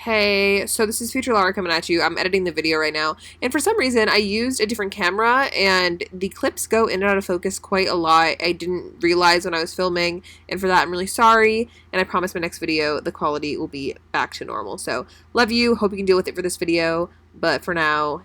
Hey, so this is Future Lara coming at you. I'm editing the video right now, and for some reason I used a different camera and the clips go in and out of focus quite a lot. I didn't realize when I was filming, and for that I'm really sorry, and I promise my next video the quality will be back to normal. So, love you, hope you can deal with it for this video, but for now,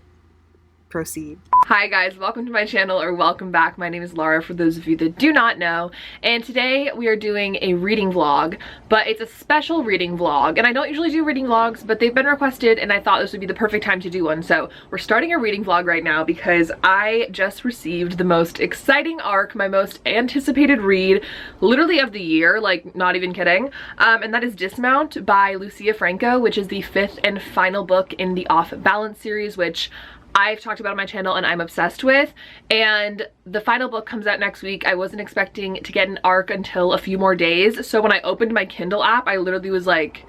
proceed. Hi guys, welcome to my channel, or welcome back. My name is Lara for those of you that do not know, and today we are doing a reading vlog, but it's a special reading vlog, and I don't usually do reading vlogs, but they've been requested and I thought this would be the perfect time to do one. So we're starting a reading vlog right now because I just received the most exciting arc, my most anticipated read literally of the year, like not even kidding, and that is Dismount by Lucia Franco, which is the 5th and final book in the Off Balance series, which I've talked about on my channel and I'm obsessed with, and the final book comes out next week. I wasn't expecting to get an arc until a few more days, so when I opened my Kindle app, I literally was like,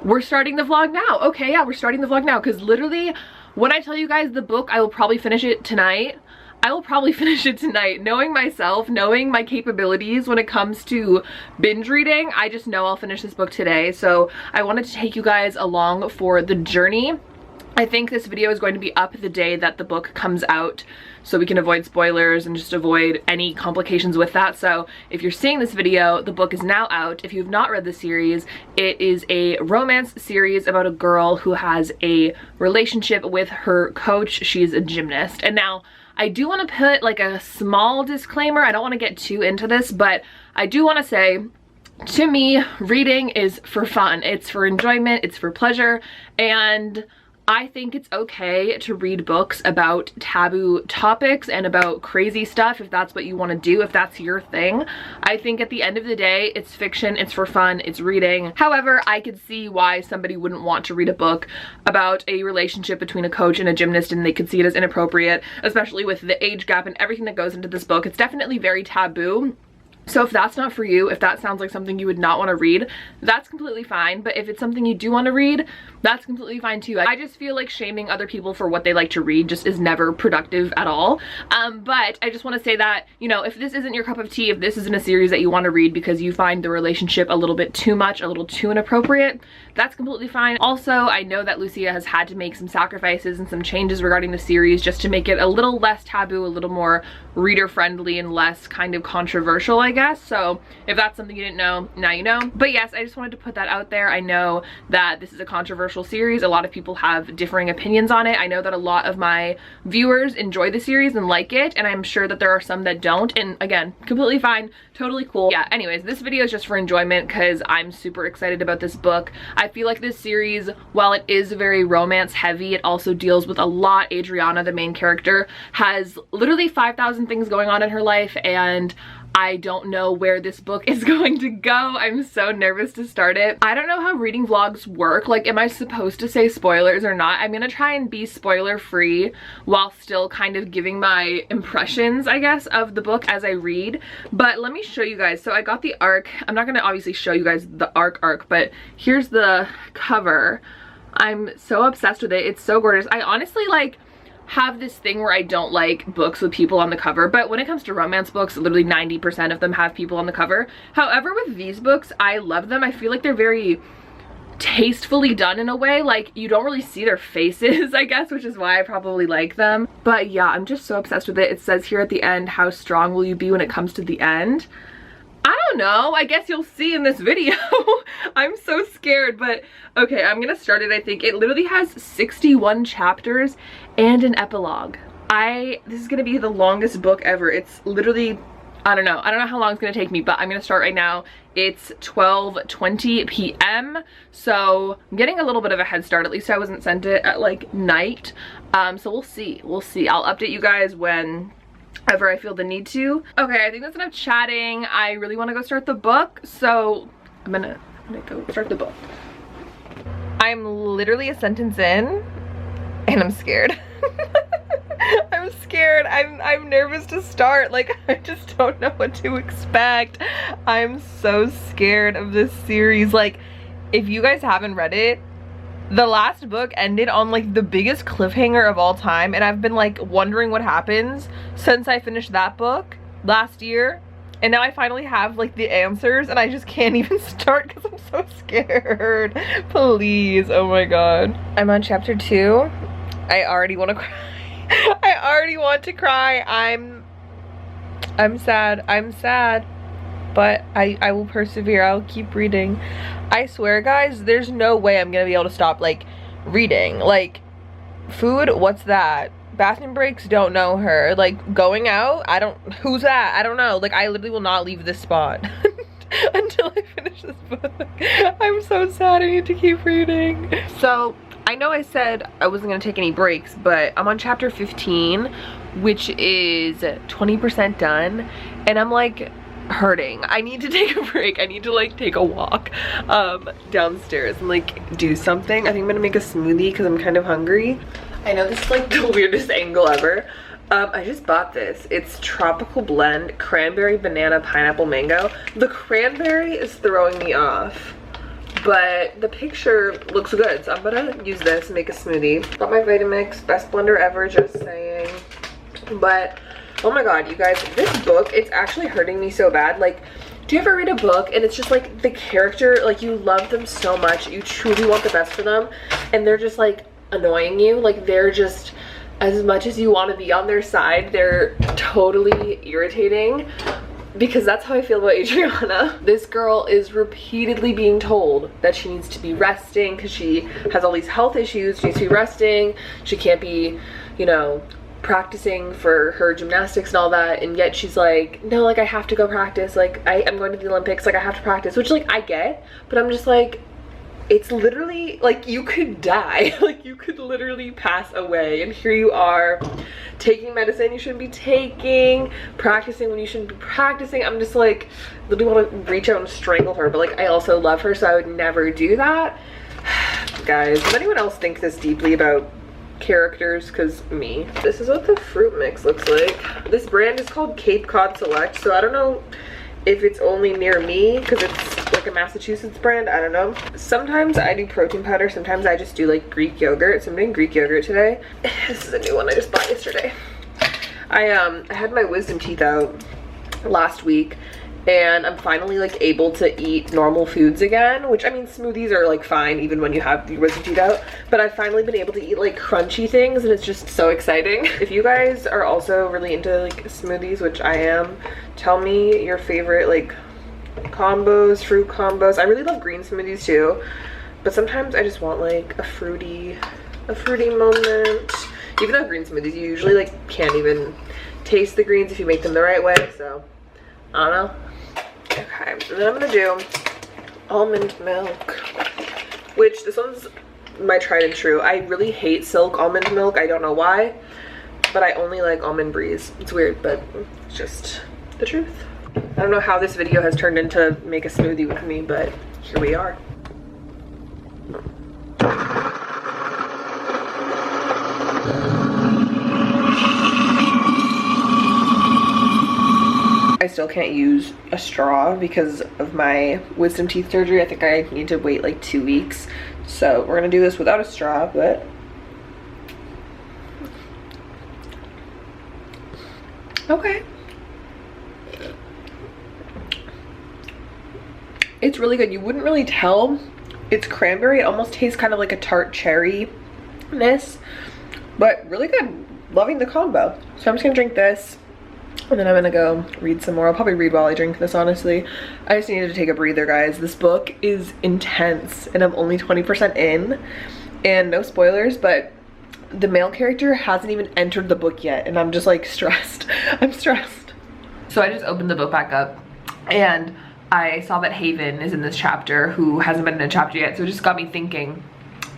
we're starting the vlog now. Okay, yeah, we're starting the vlog now, because literally, when I tell you guys the book, I will probably finish it tonight. Knowing myself, knowing my capabilities when it comes to binge reading, I just know I'll finish this book today. So I wanted to take you guys along for the journey. I think this video is going to be up the day that the book comes out, so we can avoid spoilers and just avoid any complications with that. So if you're seeing this video, the book is now out. If you've not read the series, it is a romance series about a girl who has a relationship with her coach. She's a gymnast. And now I do want to put like a small disclaimer. I don't want to get too into this, but I do want to say, to me, reading is for fun. It's for enjoyment, it's for pleasure, and I think it's okay to read books about taboo topics and about crazy stuff if that's what you want to do, if that's your thing. I think at the end of the day, it's fiction, it's for fun, it's reading. However, I could see why somebody wouldn't want to read a book about a relationship between a coach and a gymnast, and they could see it as inappropriate, especially with the age gap and everything that goes into this book. It's definitely very taboo. So if that's not for you, if that sounds like something you would not want to read, that's completely fine. But if it's something you do want to read, that's completely fine too. I just feel like shaming other people for what they like to read just is never productive at all. But I just want to say that, you know, if this isn't your cup of tea, if this isn't a series that you want to read because you find the relationship a little bit too much, a little too inappropriate, that's completely fine. Also, I know that Lucia has had to make some sacrifices and some changes regarding the series just to make it a little less taboo, a little more reader friendly, and less kind of controversial, I guess. So if that's something you didn't know, now you know. But yes, I just wanted to put that out there. I know that this is a controversial series. A lot of people have differing opinions on it. I know that a lot of my viewers enjoy the series and like it, and I'm sure that there are some that don't, and again, completely fine, totally cool. Yeah, anyways, this video is just for enjoyment because I'm super excited about this book. I feel like this series, while it is very romance heavy, it also deals with a lot. Adriana, the main character, has literally 5,000 things going on in her life, and I don't know where this book is going to go. I'm so nervous to start it. I don't know how reading vlogs work. Like, am I supposed to say spoilers or not? I'm gonna try and be spoiler free while still kind of giving my impressions, I guess, of the book as I read. But let me show you guys. So I got the arc. I'm not gonna obviously show you guys the arc, but here's the cover. I'm so obsessed with it. It's so gorgeous. I honestly have this thing where I don't like books with people on the cover, but when it comes to romance books, literally 90% of them have people on the cover. However, with these books, I love them. I feel like they're very tastefully done in a way. Like, you don't really see their faces, I guess, which is why I probably like them. But yeah, I'm just so obsessed with it. It says here at the end, how strong will you be when it comes to the end? I don't know, I guess you'll see in this video. I'm so scared, but okay, I'm gonna start it. I think it literally has 61 chapters and an epilogue. This is gonna be the longest book ever. It's literally, I don't know how long it's gonna take me, but I'm gonna start right now. It's 12:20 p.m. so I'm getting a little bit of a head start. At least I wasn't sent it at like night. So we'll see. I'll update you guys whenever I feel the need to. Okay, I think that's enough chatting. I really want to go start the book, so I'm gonna go start the book. I'm literally a sentence in, and I'm scared. I'm scared. I'm nervous to start. Like, I just don't know what to expect. I'm so scared of this series. Like, if you guys haven't read it, the last book ended on like the biggest cliffhanger of all time, and I've been like wondering what happens since I finished that book last year. And now I finally have like the answers and I just can't even start because I'm so scared. Please, oh my god. I'm on chapter 2. I already want to cry. I already want to cry. I'm sad. I'm sad. But I will persevere. I'll keep reading. I swear guys, there's no way I'm gonna be able to stop like reading. Like, food, what's that? Bathroom breaks, don't know her. Like, going out, who's that? I don't know. Like, I literally will not leave this spot until I finish this book. I'm so sad, I need to keep reading. So, I know I said I wasn't gonna take any breaks, but I'm on chapter 15, which is 20% done, and I'm like hurting. I need to take a break. I need to like take a walk downstairs and like do something. I think I'm gonna make a smoothie because I'm kind of hungry. I know this is like the weirdest angle ever. I just bought this. It's tropical blend, cranberry, banana, pineapple, mango. The cranberry is throwing me off, but the picture looks good. So I'm gonna use this and make a smoothie. Got my Vitamix, best blender ever, just saying. But oh my god, you guys, this book, it's actually hurting me so bad. Like, do you ever read a book and it's just like the character, like you love them so much, you truly want the best for them, and they're just like annoying you? Like, they're just, as much as you want to be on their side, they're totally irritating. Because that's how I feel about Adriana. This girl is repeatedly being told that she needs to be resting because she has all these health issues. She needs to be resting. She can't be, you know, practicing for her gymnastics and all that, and yet she's like, no, like I have to go practice, like I'm going to the Olympics, like I have to practice, which like I get, but I'm just like, it's literally like you could die. Like, you could literally pass away, and here you are taking medicine you shouldn't be taking, practicing when you shouldn't be practicing. I'm just like, literally want to reach out and strangle her, but like I also love her, so I would never do that. Guys, does anyone else think this deeply about characters? Because me. This is what the fruit mix looks like. This brand is called Cape Cod Select, so I don't know if it's only near me because it's like a Massachusetts brand. I don't know. Sometimes I do protein powder, sometimes I just do like Greek yogurt. So I'm doing Greek yogurt today. This is a new one I just bought yesterday. I had my wisdom teeth out last week, and I'm finally like able to eat normal foods again, which, I mean, smoothies are like fine even when you have your wisdom teeth out, but I've finally been able to eat like crunchy things, and it's just so exciting. If you guys are also really into like smoothies, which I am, tell me your favorite like combos, fruit combos. I really love green smoothies too, but sometimes I just want like a fruity moment. Even though green smoothies, you usually like can't even taste the greens if you make them the right way, so I don't know. Okay, and then I'm gonna do almond milk, which this one's my tried and true. I really hate silk almond milk. I don't know why, but I only like almond breeze. It's weird, but it's just the truth. I don't know how this video has turned into make a smoothie with me, but here we are. I still can't use a straw because of my wisdom teeth surgery. I think I need to wait like 2 weeks. So we're gonna do this without a straw, but okay. It's really good. You wouldn't really tell it's cranberry. It almost tastes kind of like a tart cherry-ness, but really good. Loving the combo. So I'm just gonna drink this, and then I'm gonna go read some more. I'll probably read while I drink this, honestly. I just needed to take a breather, guys. This book is intense, and I'm only 20% in, and no spoilers, but the male character hasn't even entered the book yet, and I'm just like stressed. I'm stressed. So I just opened the book back up, and I saw that Haven is in this chapter, who hasn't been in a chapter yet, so it just got me thinking.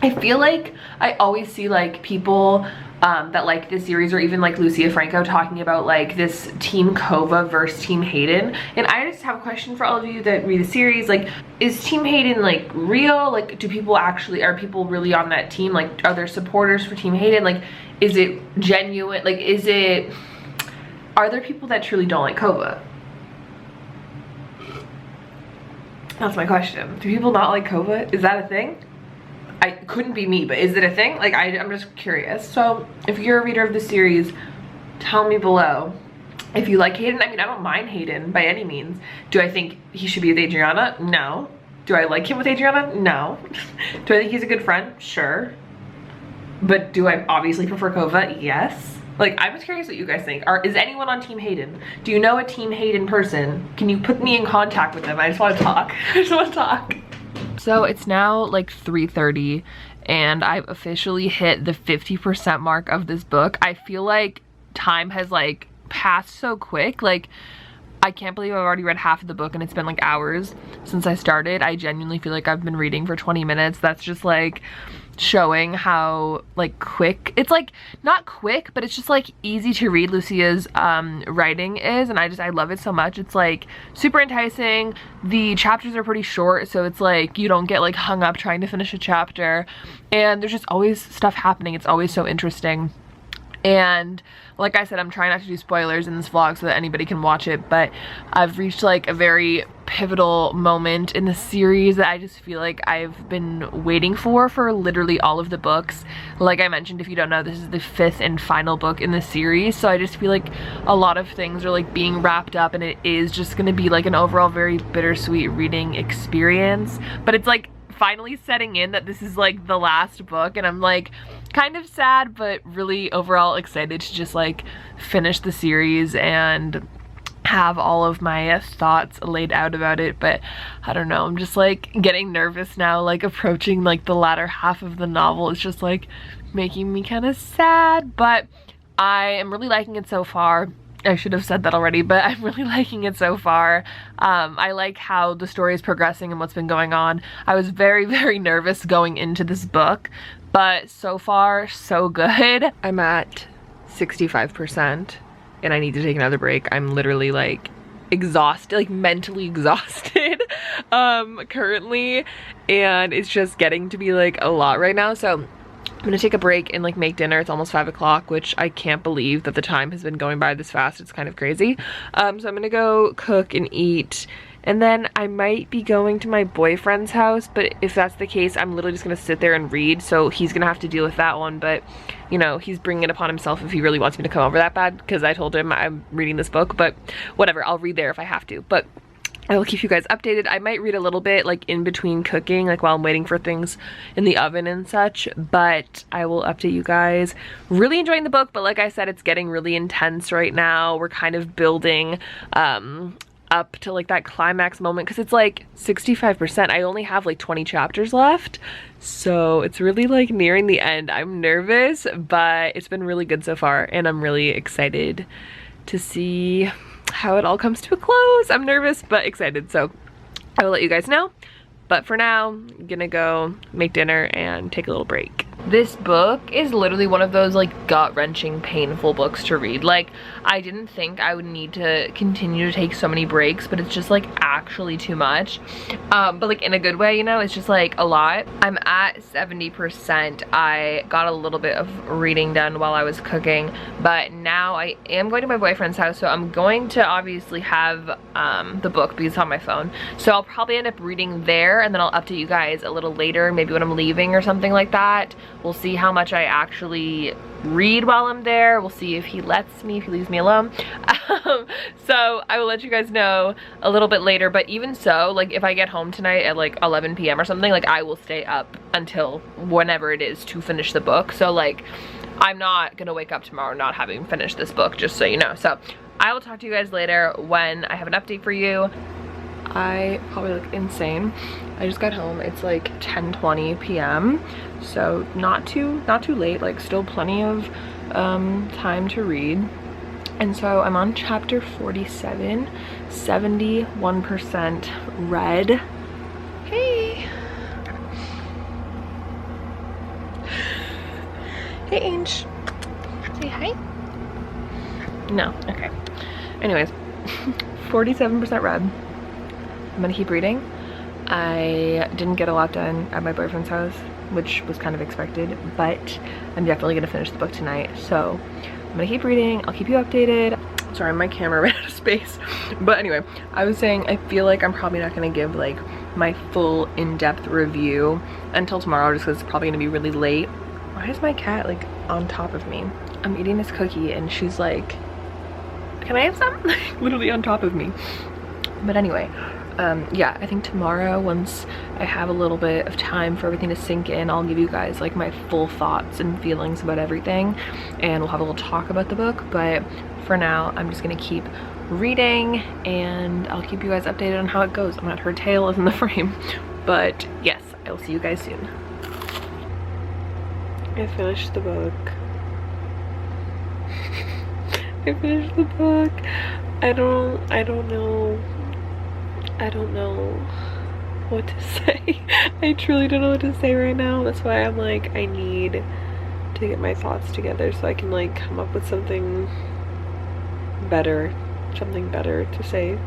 I feel like I always see like people that like this series, or even like Lucia Franco talking about like this Team Kova versus Team Hayden, and I just have a question for all of you that read the series. Like, is Team Hayden like real? Like, do people actually, are people really on that team? Like, are there supporters for Team Hayden? Like, is it genuine? Like, are there people that truly don't like Kova? That's my question. Do people not like Kova? Is that a thing? I couldn't be me, but is it a thing? Like, I'm just curious. So if you're a reader of the series, tell me below. If you like Hayden, I mean, I don't mind Hayden by any means. Do I think he should be with Adriana? No. Do I like him with Adriana? No. Do I think he's a good friend? Sure. But do I obviously prefer Kova? Yes. Like, I was curious what you guys think. Is anyone on Team Hayden? Do you know a Team Hayden person? Can you put me in contact with them? I just want to talk. I just want to talk. So it's now like 3:30 and I've officially hit the 50% mark of this book. I feel like time has like passed so quick. Like, I can't believe I've already read half of the book and it's been like hours since I started. I genuinely feel like I've been reading for 20 minutes. That's just like showing how like quick, it's like not quick, but it's just like easy to read Lucia's writing is, and I love it so much. It's like super enticing. The chapters are pretty short, so it's like you don't get like hung up trying to finish a chapter, and there's just always stuff happening. It's always so interesting. And like I said, I'm trying not to do spoilers in this vlog so that anybody can watch it, but I've reached like a very pivotal moment in the series that I just feel like I've been waiting for literally all of the books. Like I mentioned, if you don't know, this is the 5th and final book in the series, so I just feel like a lot of things are like being wrapped up, and it is just gonna be like an overall very bittersweet reading experience. But it's like finally setting in that this is like the last book, and I'm like kind of sad but really overall excited to just like finish the series and have all of my thoughts laid out about it. But I don't know, I'm just like getting nervous now, like approaching like the latter half of the novel. It's just like making me kind of sad, but I am really liking it so far. I should have said that already, but I'm really liking it so far. I like how the story is progressing and what's been going on. I was very, very nervous going into this book, but so far, so good. I'm at 65% and I need to take another break. I'm literally like exhausted, like mentally exhausted currently, and it's just getting to be like a lot right now. So I'm gonna take a break and like make dinner. It's almost 5 o'clock, which I can't believe that the time has been going by this fast. It's kind of crazy. So I'm gonna go cook and eat, and then I might be going to my boyfriend's house, but if that's the case, I'm literally just gonna sit there and read, so he's gonna have to deal with that one. But you know, he's bringing it upon himself if he really wants me to come over that bad, because I told him I'm reading this book. But whatever, I'll read there if I have to. But I will keep you guys updated. I might read a little bit like in between cooking, like while I'm waiting for things in the oven and such, but I will update you guys. Really enjoying the book, but like I said, it's getting really intense right now. We're kind of building up to like that climax moment, because it's like 65%. I only have like 20 chapters left, so it's really like nearing the end. I'm nervous, but it's been really good so far, and I'm really excited to see how it all comes to a close. I'm nervous but excited, so I will let you guys know. But for now, I'm gonna go make dinner and take a little break. This book is literally one of those like gut-wrenching, painful books to read. Like, I didn't think I would need to continue to take so many breaks, but it's just like actually too much. But like in a good way, you know, it's just like a lot. I'm at 70%. I got a little bit of reading done while I was cooking, but now I am going to my boyfriend's house, so I'm going to obviously have the book because it's on my phone. So I'll probably end up reading there, and then I'll update you guys a little later, maybe when I'm leaving or something like that. We'll see how much I actually read while I'm there. We'll see if he lets me, if he leaves me alone. So I will let you guys know a little bit later, but even so, like if I get home tonight at like 11 p.m. or something, like I will stay up until whenever it is to finish the book. So like I'm not gonna wake up tomorrow not having finished this book, just so you know. So I will talk to you guys later when I have an update for you. I probably look insane. I just got home. It's like 10:20 p.m. so not too late, like still plenty of time to read. And so I'm on chapter 47, 71% read. Hey. Hey, Ange. Say hi. No, okay. Anyways, 47% read. I'm gonna keep reading. I didn't get a lot done at my boyfriend's house, which was kind of expected, but I'm definitely gonna finish the book tonight. So I'm gonna keep reading. I'll keep you updated. Sorry, my camera ran out of space. But anyway, I was saying I feel like I'm probably not gonna give like my full in-depth review until tomorrow, just because it's probably gonna be really late. Why is my cat like on top of me? I'm eating this cookie and she's like Can I have some? Literally on top of me. But anyway, yeah, I think tomorrow, once I have a little bit of time for everything to sink in, I'll give you guys like my full thoughts and feelings about everything, and we'll have a little talk about the book. But for now, I'm just gonna keep reading and I'll keep you guys updated on how it goes. I'm not, her tail is in the frame, but yes, I will see you guys soon. I finished the book. I finished the book. I don't know what to say. I truly don't know what to say right now. That's why I'm like, I need to get my thoughts together so I can like come up with something better to say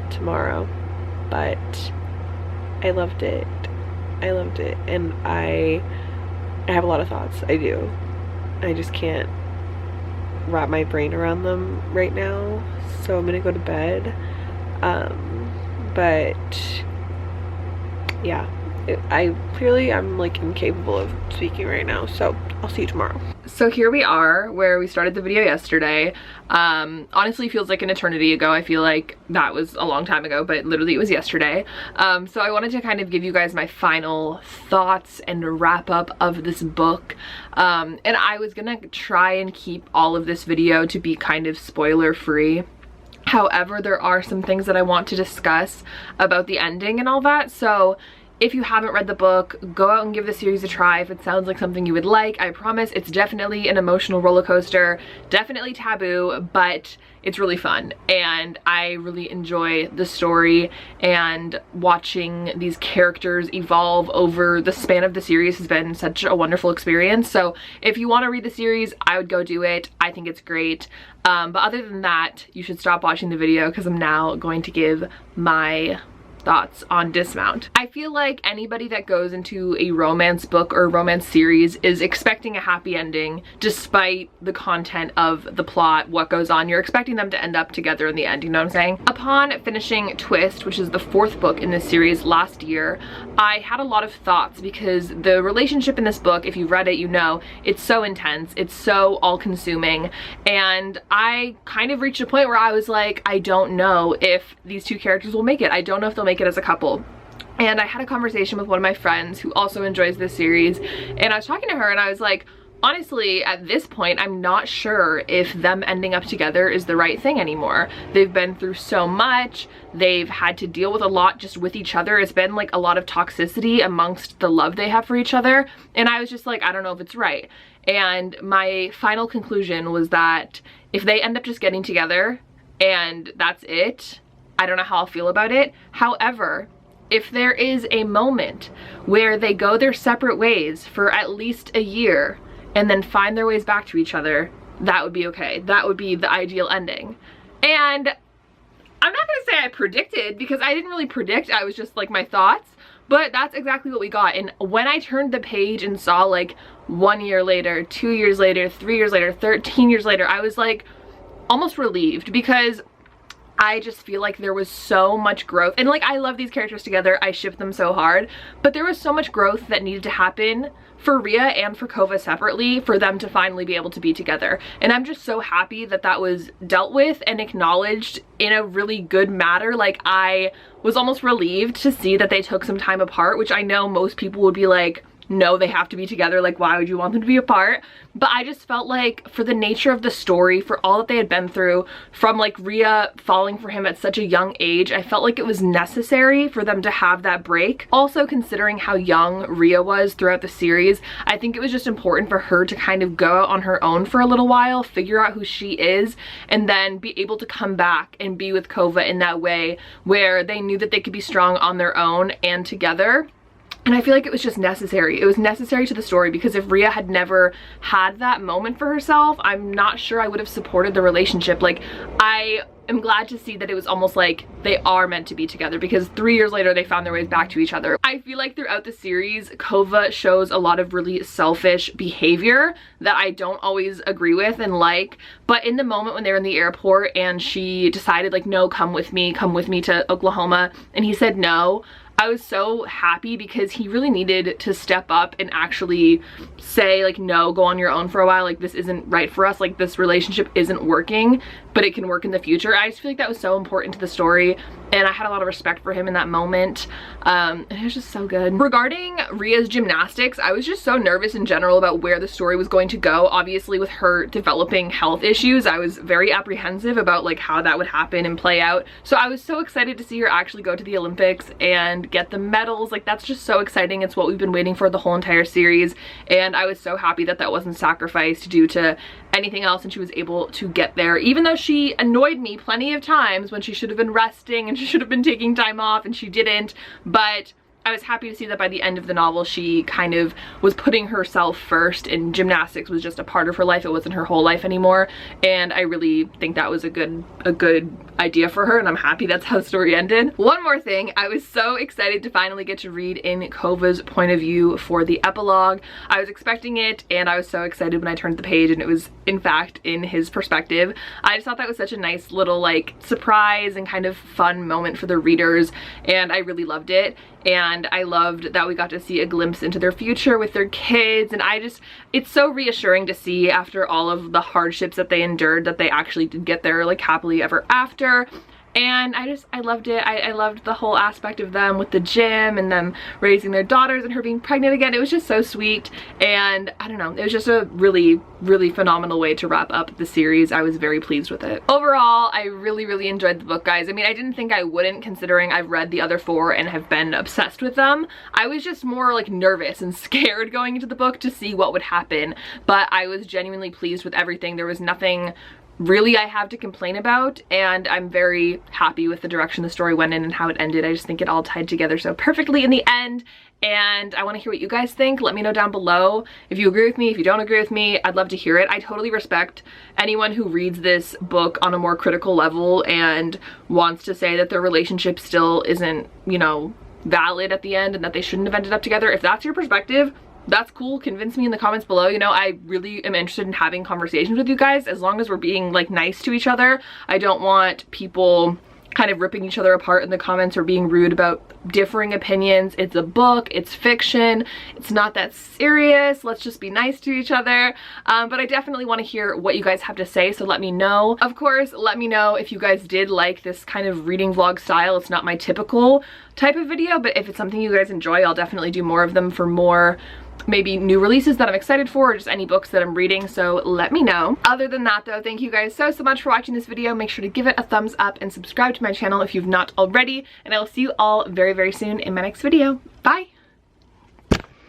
tomorrow. But I loved it. And I have a lot of thoughts. I do. I just can't wrap my brain around them right now, so I'm gonna go to bed. But yeah, I'm like incapable of speaking right now, so I'll see you tomorrow. So here we are where we started the video yesterday. Honestly feels like an eternity ago. I feel like that was a long time ago, but literally it was yesterday. So I wanted to kind of give you guys my final thoughts and wrap up of this book. And I was gonna try and keep all of this video to be kind of spoiler free. However, there are some things that I want to discuss about the ending and all that. So if you haven't read the book, go out and give the series a try if it sounds like something you would like. I promise it's definitely an emotional roller coaster, definitely taboo, but it's really fun. And I really enjoy the story, and watching these characters evolve over the span of the series has been such a wonderful experience. So if you want to read the series, I would go do it. I think it's great. But other than that, you should stop watching the video because I'm now going to give my thoughts on Dismount. I feel like anybody that goes into a romance book or a romance series is expecting a happy ending despite the content of the plot, what goes on. You're expecting them to end up together in the end, you know what I'm saying? Upon finishing Twist, which is the 4th book in this series last year, I had a lot of thoughts because the relationship in this book, if you've read it, you know, it's so intense, it's so all-consuming, and I kind of reached a point where I was like, I don't know if these two characters will make it. I don't know if they'll make it as a couple. And I had a conversation with one of my friends who also enjoys this series, and I was talking to her and I was like, honestly, at this point, I'm not sure if them ending up together is the right thing anymore. They've been through so much. They've had to deal with a lot just with each other. It's been like a lot of toxicity amongst the love they have for each other. And I was just like, I don't know if it's right. And my final conclusion was that if they end up just getting together and that's it, I don't know how I'll feel about it. However, if there is a moment where they go their separate ways for at least a year and then find their ways back to each other, that would be okay. That would be the ideal ending. And I'm not gonna say I predicted, because I didn't really predict, I was just like my thoughts, but that's exactly what we got. And when I turned the page and saw like 1 year later, 2 years later, 3 years later, 13 years later, I was like almost relieved, because I just feel like there was so much growth. And like, I love these characters together, I ship them so hard, but there was so much growth that needed to happen for Rhea and for Kova separately for them to finally be able to be together. And I'm just so happy that that was dealt with and acknowledged in a really good manner. Like, I was almost relieved to see that they took some time apart, which I know most people would be like, no, they have to be together, like why would you want them to be apart? But I just felt like for the nature of the story, for all that they had been through, from like Rhea falling for him at such a young age, I felt like it was necessary for them to have that break. Also, considering how young Rhea was throughout the series, I think it was just important for her to kind of go out on her own for a little while, figure out who she is, and then be able to come back and be with Kova in that way where they knew that they could be strong on their own and together. And I feel like it was just necessary. It was necessary to the story, because if Rhea had never had that moment for herself, I'm not sure I would have supported the relationship. Like, I am glad to see that it was almost like they are meant to be together, because 3 years later they found their ways back to each other. I feel like throughout the series, Kova shows a lot of really selfish behavior that I don't always agree with and like, but in the moment when they were in the airport and she decided like, no, come with me to Oklahoma, and he said no, I was so happy, because he really needed to step up and actually say like, no, go on your own for a while, like this isn't right for us, like this relationship isn't working. but it can work in the future. I just feel like that was so important to the story, and I had a lot of respect for him in that moment, and it was just so good. Regarding Ria's gymnastics, I was just so nervous in general about where the story was going to go. Obviously with her developing health issues, I was very apprehensive about like how that would happen and play out. So I was so excited to see her actually go to the Olympics and get the medals. Like, that's just so exciting. It's what we've been waiting for the whole entire series, and I was so happy that that wasn't sacrificed due to anything else and she was able to get there, even though she annoyed me plenty of times when she should have been resting and she should have been taking time off and she didn't. But I was happy to see that by the end of the novel she kind of was putting herself first, and gymnastics was just a part of her life. It wasn't her whole life anymore, and I really think that was a good idea for her, and I'm happy that's how the story ended. One more thing, I was so excited to finally get to read in Kova's point of view for the epilogue. I was expecting it, and I was so excited when I turned the page and it was in fact in his perspective. I just thought that was such a nice little like surprise and kind of fun moment for the readers, and I really loved it. And I loved that we got to see a glimpse into their future with their kids, and it's so reassuring to see after all of the hardships that they endured that they actually did get there like happily ever after. And I loved it. I loved the whole aspect of them with the gym and them raising their daughters and her being pregnant again. It was just so sweet, and I don't know, it was just a really phenomenal way to wrap up the series. I was very pleased with it. Overall, I really enjoyed the book, guys. I mean, I didn't think I wouldn't, considering I've read the other 4 and have been obsessed with them. I was just more like nervous and scared going into the book to see what would happen, but I was genuinely pleased with everything. There was nothing really I have to complain about, and I'm very happy with the direction the story went in and how it ended. I just think it all tied together so perfectly in the end, and I want to hear what you guys think. Let me know down below if you agree with me, if you don't agree with me. I'd love to hear it. I totally respect anyone who reads this book on a more critical level and wants to say that their relationship still isn't, you know, valid at the end and that they shouldn't have ended up together. If that's your perspective, that's cool. Convince me in the comments below. You know, I really am interested in having conversations with you guys, as long as we're being like nice to each other. I don't want people kind of ripping each other apart in the comments or being rude about differing opinions. It's a book, it's fiction, it's not that serious. Let's just be nice to each other. But I definitely want to hear what you guys have to say, so let me know. Of course, let me know if you guys did like this kind of reading vlog style. It's not my typical type of video, but if it's something you guys enjoy, I'll definitely do more of them for more maybe new releases that I'm excited for, or just any books that I'm reading, so let me know. Other than that though, thank you guys so much for watching this video. Make sure to give it a thumbs up and subscribe to my channel if you've not already, and I will see you all very soon in my next video. Bye!